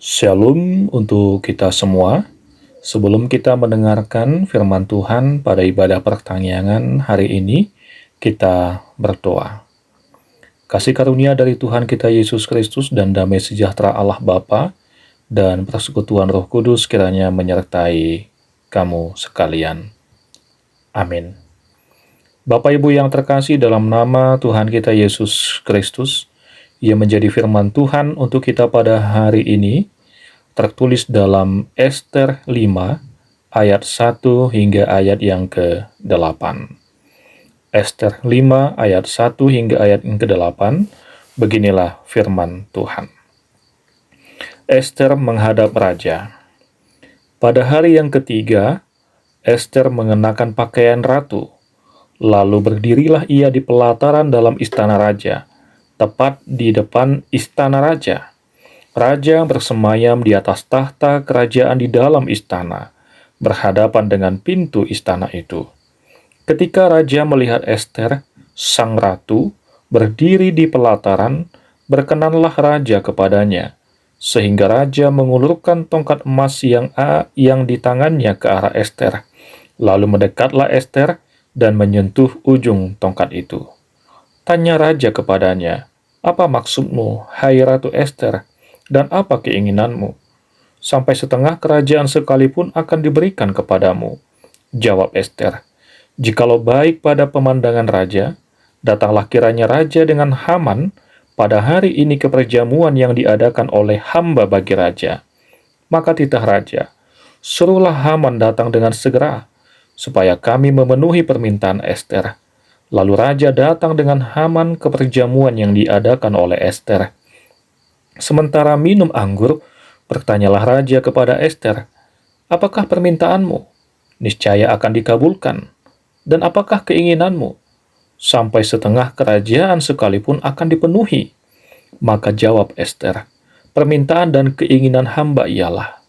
Shalom untuk kita semua. Sebelum kita mendengarkan firman Tuhan pada ibadah pertanyaan hari ini, kita berdoa. Kasih karunia dari Tuhan kita Yesus Kristus dan damai sejahtera Allah Bapa dan persekutuan Roh Kudus kiranya menyertai kamu sekalian. Amin. Bapak Ibu yang terkasih, dalam nama Tuhan kita Yesus Kristus, Ia menjadi firman Tuhan untuk kita pada hari ini, tertulis dalam Ester 5 ayat 1 hingga ayat yang ke-8. Ester 5 ayat 1 hingga ayat yang ke-8, beginilah firman Tuhan. Ester menghadap raja. Pada hari yang ketiga, Ester mengenakan pakaian ratu. Lalu berdirilah ia di pelataran dalam istana raja, tepat di depan istana raja. Raja bersemayam di atas tahta kerajaan di dalam istana, berhadapan dengan pintu istana itu. Ketika raja melihat Ester, sang ratu, berdiri di pelataran, berkenanlah raja kepadanya, sehingga raja mengulurkan tongkat emas yang di tangannya ke arah Ester. Lalu mendekatlah Ester dan menyentuh ujung tongkat itu. Tanya raja kepadanya, "Apa maksudmu, hai Ratu Ester? Dan apa keinginanmu? Sampai setengah kerajaan sekalipun akan diberikan kepadamu." Jawab Ester, "Jikalau baik pada pemandangan raja, datanglah kiranya raja dengan Haman pada hari ini ke perjamuan yang diadakan oleh hamba bagi raja." Maka titah raja, "Suruhlah Haman datang dengan segera, supaya kami memenuhi permintaan Ester." Lalu raja datang dengan Haman ke perjamuan yang diadakan oleh Ester. Sementara minum anggur, bertanyalah raja kepada Ester, "Apakah permintaanmu? Niscaya akan dikabulkan. Dan apakah keinginanmu? Sampai setengah kerajaan sekalipun akan dipenuhi." Maka jawab Ester, "Permintaan dan keinginan hamba ialah,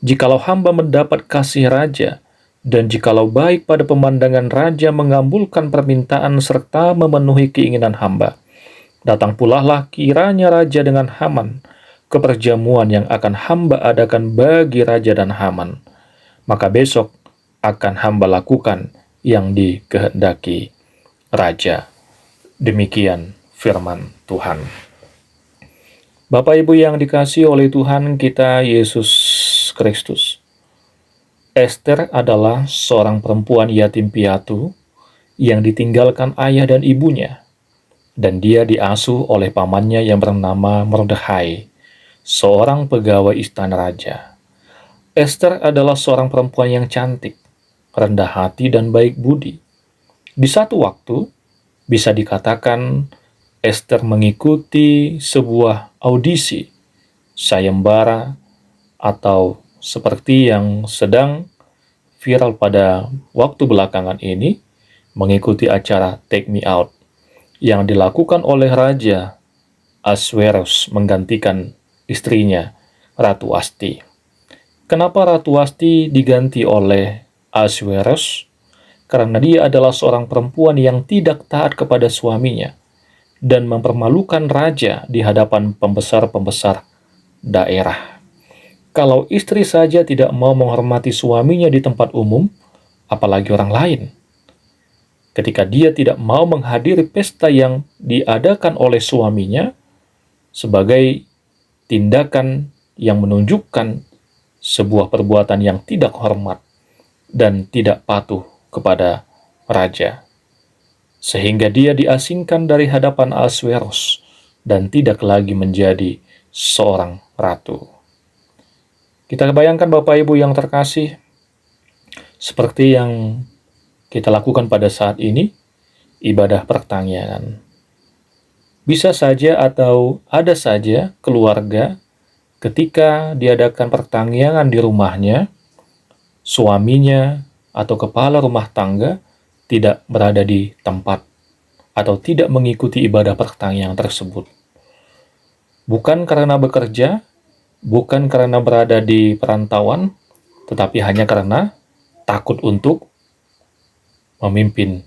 jikalau hamba mendapat kasih raja, dan jikalau baik pada pemandangan raja mengabulkan permintaan serta memenuhi keinginan hamba, datang pulalah kiranya raja dengan Haman ke perjamuan yang akan hamba adakan bagi raja dan Haman. Maka besok akan hamba lakukan yang dikehendaki raja." Demikian firman Tuhan. Bapak Ibu yang dikasihi oleh Tuhan kita Yesus Kristus, Ester adalah seorang perempuan yatim piatu yang ditinggalkan ayah dan ibunya, dan dia diasuh oleh pamannya yang bernama Mordekhai, seorang pegawai istana raja. Ester adalah seorang perempuan yang cantik, rendah hati, dan baik budi. Di satu waktu, bisa dikatakan Ester mengikuti sebuah audisi, sayembara, atau seperti yang sedang viral pada waktu belakangan ini, mengikuti acara Take Me Out yang dilakukan oleh Raja Ahasverus menggantikan istrinya, Ratu Wasti. Kenapa Ratu Wasti diganti oleh Ahasverus? Karena dia adalah seorang perempuan yang tidak taat kepada suaminya dan mempermalukan raja di hadapan pembesar-pembesar daerah. Kalau istri saja tidak mau menghormati suaminya di tempat umum, apalagi orang lain. Ketika dia tidak mau menghadiri pesta yang diadakan oleh suaminya sebagai tindakan yang menunjukkan sebuah perbuatan yang tidak hormat dan tidak patuh kepada raja, sehingga dia diasingkan dari hadapan Ahasverus dan tidak lagi menjadi seorang ratu. Kita bayangkan Bapak Ibu yang terkasih, seperti yang kita lakukan pada saat ini, ibadah pertanyaan. Bisa saja atau ada saja keluarga ketika diadakan pertanyaan di rumahnya, suaminya atau kepala rumah tangga tidak berada di tempat atau tidak mengikuti ibadah pertanyaan tersebut. Bukan karena bekerja, bukan karena berada di perantauan, tetapi hanya karena takut untuk memimpin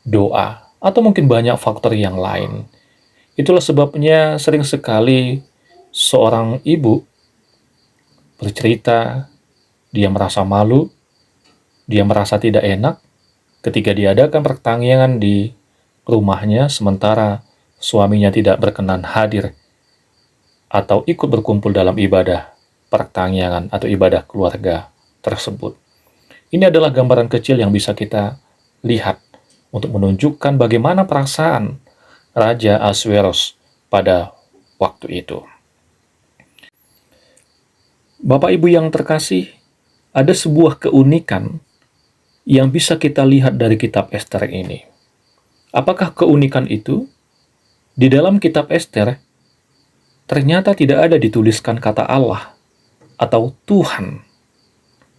doa, atau mungkin banyak faktor yang lain. Itulah sebabnya sering sekali seorang ibu bercerita, dia merasa malu, dia merasa tidak enak ketika diadakan pertanyaan di rumahnya sementara suaminya tidak berkenan hadir atau ikut berkumpul dalam ibadah pertanyaan atau ibadah keluarga tersebut. Ini adalah gambaran kecil yang bisa kita lihat untuk menunjukkan bagaimana perasaan Raja Ahasveros pada waktu itu. Bapak Ibu yang terkasih, ada sebuah keunikan yang bisa kita lihat dari kitab Ester ini. Apakah keunikan itu? Di dalam kitab Ester, ternyata tidak ada dituliskan kata Allah atau Tuhan,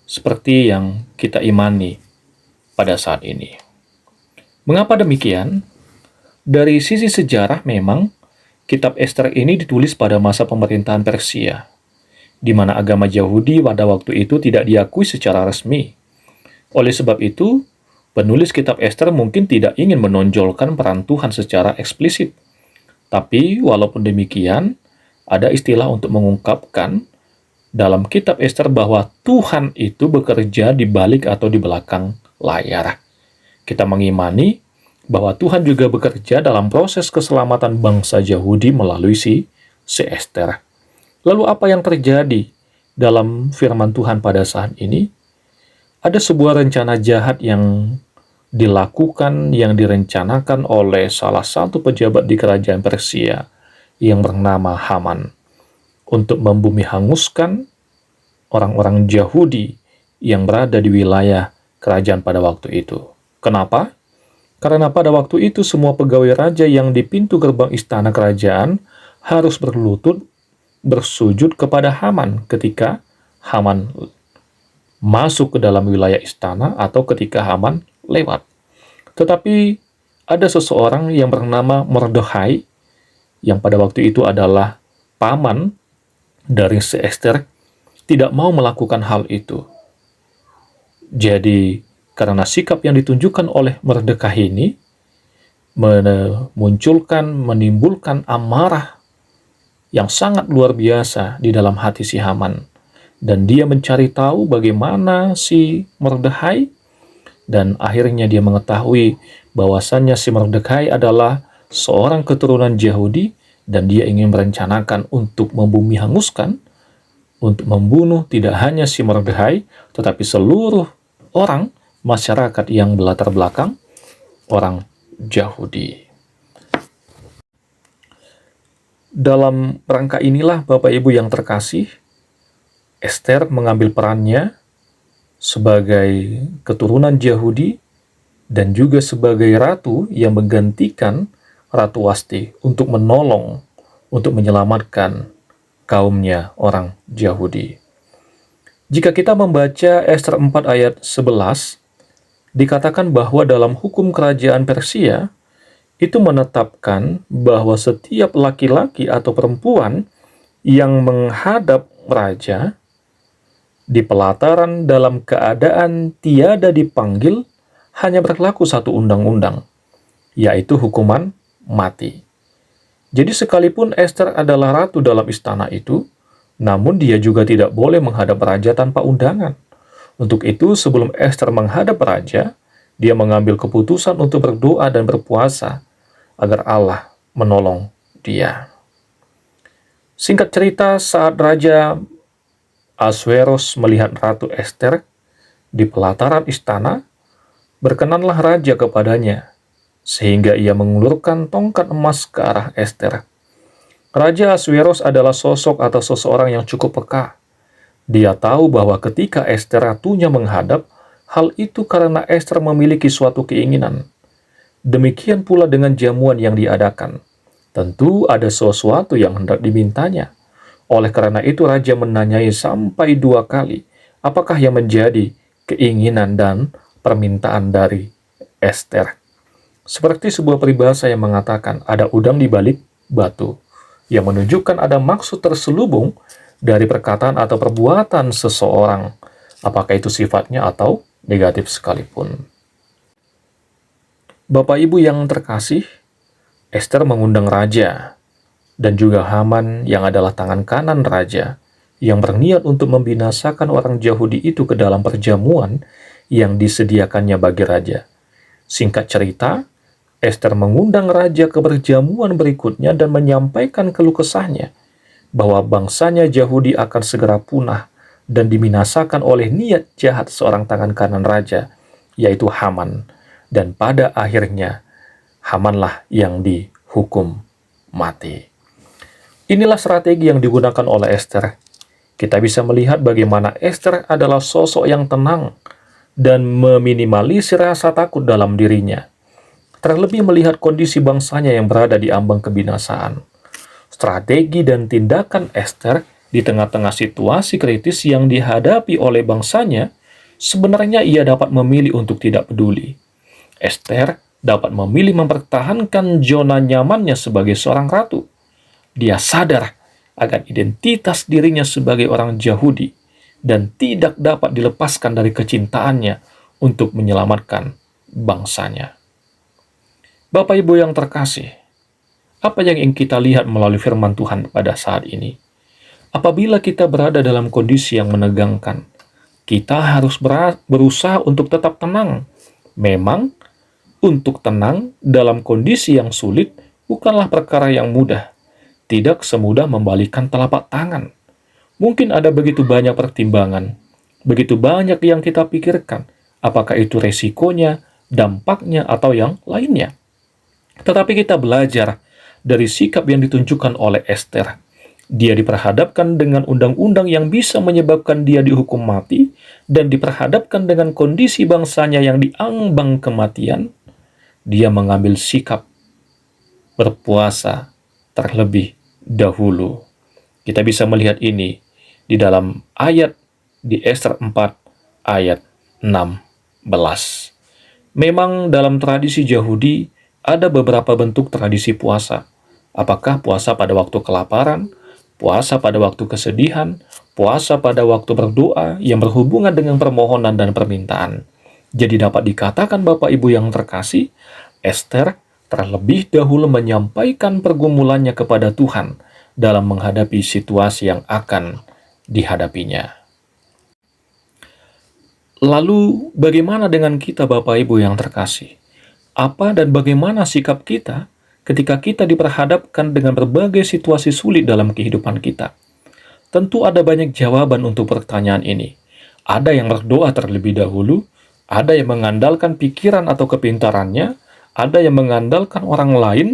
seperti yang kita imani pada saat ini. Mengapa demikian? Dari sisi sejarah memang, kitab Ester ini ditulis pada masa pemerintahan Persia, di mana agama Yahudi pada waktu itu tidak diakui secara resmi. Oleh sebab itu, penulis kitab Ester mungkin tidak ingin menonjolkan peran Tuhan secara eksplisit. Tapi, walaupun demikian, ada istilah untuk mengungkapkan dalam kitab Ester bahwa Tuhan itu bekerja di balik atau di belakang layar. Kita mengimani bahwa Tuhan juga bekerja dalam proses keselamatan bangsa Yahudi melalui si Ester. Lalu apa yang terjadi dalam firman Tuhan pada saat ini? Ada sebuah rencana jahat yang dilakukan, yang direncanakan oleh salah satu pejabat di kerajaan Persia yang bernama Haman untuk membumi hanguskan orang-orang Yahudi yang berada di wilayah kerajaan pada waktu itu. Kenapa? Karena pada waktu itu semua pegawai raja yang di pintu gerbang istana kerajaan harus berlutut bersujud kepada Haman ketika Haman masuk ke dalam wilayah istana atau ketika Haman lewat. Tetapi ada seseorang yang bernama Mordekhai yang pada waktu itu adalah paman dari Ester tidak mau melakukan hal itu. Jadi karena sikap yang ditunjukkan oleh Mordekhai ini menimbulkan amarah yang sangat luar biasa di dalam hati si Haman. Dan dia mencari tahu bagaimana si Mordekhai, dan akhirnya dia mengetahui bahwasannya si Mordekhai adalah seorang keturunan Yahudi, dan dia ingin merencanakan untuk membumi hanguskan, untuk membunuh tidak hanya si Mordekhai, tetapi seluruh orang masyarakat yang berlatar belakang orang Yahudi. Dalam rangka inilah Bapak Ibu yang terkasih, Ester mengambil perannya sebagai keturunan Yahudi dan juga sebagai ratu yang menggantikan Ratu Wasti untuk menolong, untuk menyelamatkan kaumnya orang Yahudi. Jika kita membaca Ester 4 ayat 11, dikatakan bahwa dalam hukum kerajaan Persia, itu menetapkan bahwa setiap laki-laki atau perempuan yang menghadap raja di pelataran dalam keadaan tiada dipanggil hanya berlaku satu undang-undang, yaitu hukuman mati. Jadi sekalipun Ester adalah ratu dalam istana itu, namun dia juga tidak boleh menghadap raja tanpa undangan. Untuk itu, sebelum Ester menghadap raja, dia mengambil keputusan untuk berdoa dan berpuasa agar Allah menolong dia. Singkat cerita, saat Raja Ahasveros melihat Ratu Ester di pelataran istana, berkenanlah raja kepadanya, sehingga ia mengulurkan tongkat emas ke arah Ester. Raja Ahasveros adalah sosok atau seseorang yang cukup peka. Dia tahu bahwa ketika Ester ratunya menghadap, hal itu karena Ester memiliki suatu keinginan. Demikian pula dengan jamuan yang diadakan. Tentu ada sesuatu yang hendak dimintanya. Oleh karena itu raja menanyai sampai 2 kali, apakah yang menjadi keinginan dan permintaan dari Ester. Seperti sebuah peribahasa yang mengatakan ada udang di balik batu, yang menunjukkan ada maksud terselubung dari perkataan atau perbuatan seseorang, apakah itu sifatnya atau negatif sekalipun. Bapak Ibu yang terkasih, Ester mengundang raja, dan juga Haman yang adalah tangan kanan raja, yang berniat untuk membinasakan orang Yahudi itu ke dalam perjamuan yang disediakannya bagi raja. Singkat cerita, Ester mengundang raja ke perjamuan berikutnya dan menyampaikan keluh kesahnya bahwa bangsanya Yahudi akan segera punah dan dibinasakan oleh niat jahat seorang tangan kanan raja, yaitu Haman. Dan pada akhirnya, Hamanlah yang dihukum mati. Inilah strategi yang digunakan oleh Ester. Kita bisa melihat bagaimana Ester adalah sosok yang tenang dan meminimalisir rasa takut dalam dirinya, terlebih melihat kondisi bangsanya yang berada di ambang kebinasaan. Strategi dan tindakan Ester di tengah-tengah situasi kritis yang dihadapi oleh bangsanya, sebenarnya ia dapat memilih untuk tidak peduli. Ester dapat memilih mempertahankan zona nyamannya sebagai seorang ratu. Dia sadar akan identitas dirinya sebagai orang Yahudi dan tidak dapat dilepaskan dari kecintaannya untuk menyelamatkan bangsanya. Bapak Ibu yang terkasih, apa yang ingin kita lihat melalui firman Tuhan pada saat ini? Apabila kita berada dalam kondisi yang menegangkan, kita harus berusaha untuk tetap tenang. Memang, untuk tenang dalam kondisi yang sulit bukanlah perkara yang mudah. Tidak semudah membalikkan telapak tangan. Mungkin ada begitu banyak pertimbangan, begitu banyak yang kita pikirkan, apakah itu resikonya, dampaknya, atau yang lainnya. Tetapi kita belajar dari sikap yang ditunjukkan oleh Ester. Dia diperhadapkan dengan undang-undang yang bisa menyebabkan dia dihukum mati, dan diperhadapkan dengan kondisi bangsanya yang diambang kematian. Dia mengambil sikap berpuasa terlebih dahulu. Kita bisa melihat ini di dalam ayat di Ester 4 ayat 16. Memang dalam tradisi Yahudi ada beberapa bentuk tradisi puasa. Apakah puasa pada waktu kelaparan, puasa pada waktu kesedihan, puasa pada waktu berdoa yang berhubungan dengan permohonan dan permintaan. Jadi dapat dikatakan Bapak Ibu yang terkasih, Ester terlebih dahulu menyampaikan pergumulannya kepada Tuhan dalam menghadapi situasi yang akan dihadapinya. Lalu, bagaimana dengan kita Bapak Ibu yang terkasih? Apa dan bagaimana sikap kita ketika kita diperhadapkan dengan berbagai situasi sulit dalam kehidupan kita? Tentu ada banyak jawaban untuk pertanyaan ini. Ada yang berdoa terlebih dahulu, ada yang mengandalkan pikiran atau kepintarannya, ada yang mengandalkan orang lain,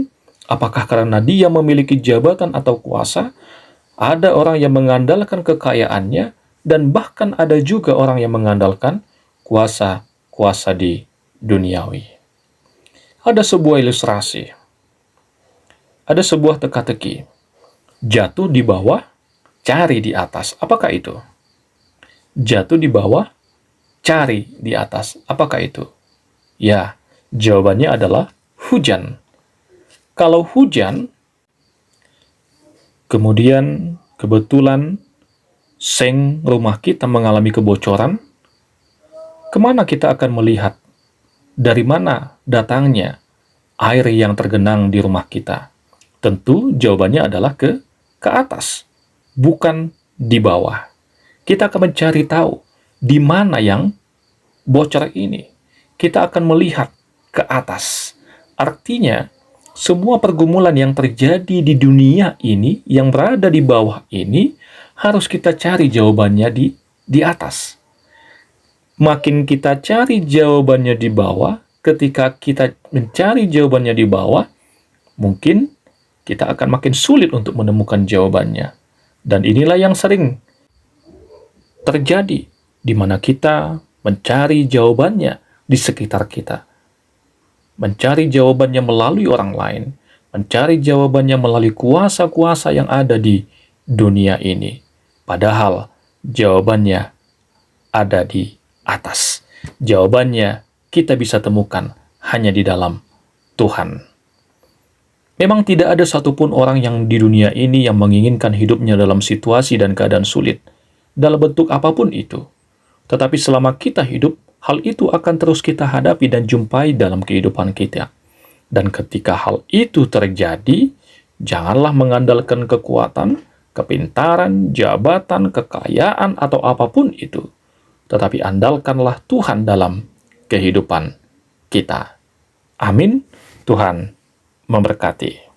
apakah karena dia memiliki jabatan atau kuasa, ada orang yang mengandalkan kekayaannya, dan bahkan ada juga orang yang mengandalkan kuasa di duniawi. Ada sebuah ilustrasi, ada sebuah teka-teki, jatuh di bawah, cari di atas. Apakah itu? Jatuh di bawah, cari di atas. Apakah itu? Ya, jawabannya adalah hujan. Kalau hujan, kemudian kebetulan seng rumah kita mengalami kebocoran, kemana kita akan melihat? Dari mana datangnya air yang tergenang di rumah kita? Tentu jawabannya adalah ke atas, bukan di bawah. Kita akan mencari tahu di mana yang bocor ini. Kita akan melihat ke atas. Artinya, semua pergumulan yang terjadi di dunia ini, yang berada di bawah ini, harus kita cari jawabannya di atas. Makin kita cari jawabannya di bawah, ketika kita mencari jawabannya di bawah, mungkin kita akan makin sulit untuk menemukan jawabannya. Dan inilah yang sering terjadi, di mana kita mencari jawabannya di sekitar kita. Mencari jawabannya melalui orang lain, mencari jawabannya melalui kuasa-kuasa yang ada di dunia ini. Padahal jawabannya ada di atas. Jawabannya kita bisa temukan hanya di dalam Tuhan. Memang tidak ada satupun orang yang di dunia ini yang menginginkan hidupnya dalam situasi dan keadaan sulit, dalam bentuk apapun itu. Tetapi selama kita hidup, hal itu akan terus kita hadapi dan jumpai dalam kehidupan kita. Dan ketika hal itu terjadi, janganlah mengandalkan kekuatan, kepintaran, jabatan, kekayaan, atau apapun itu. Tetapi andalkanlah Tuhan dalam kehidupan kita. Amin. Tuhan memberkati.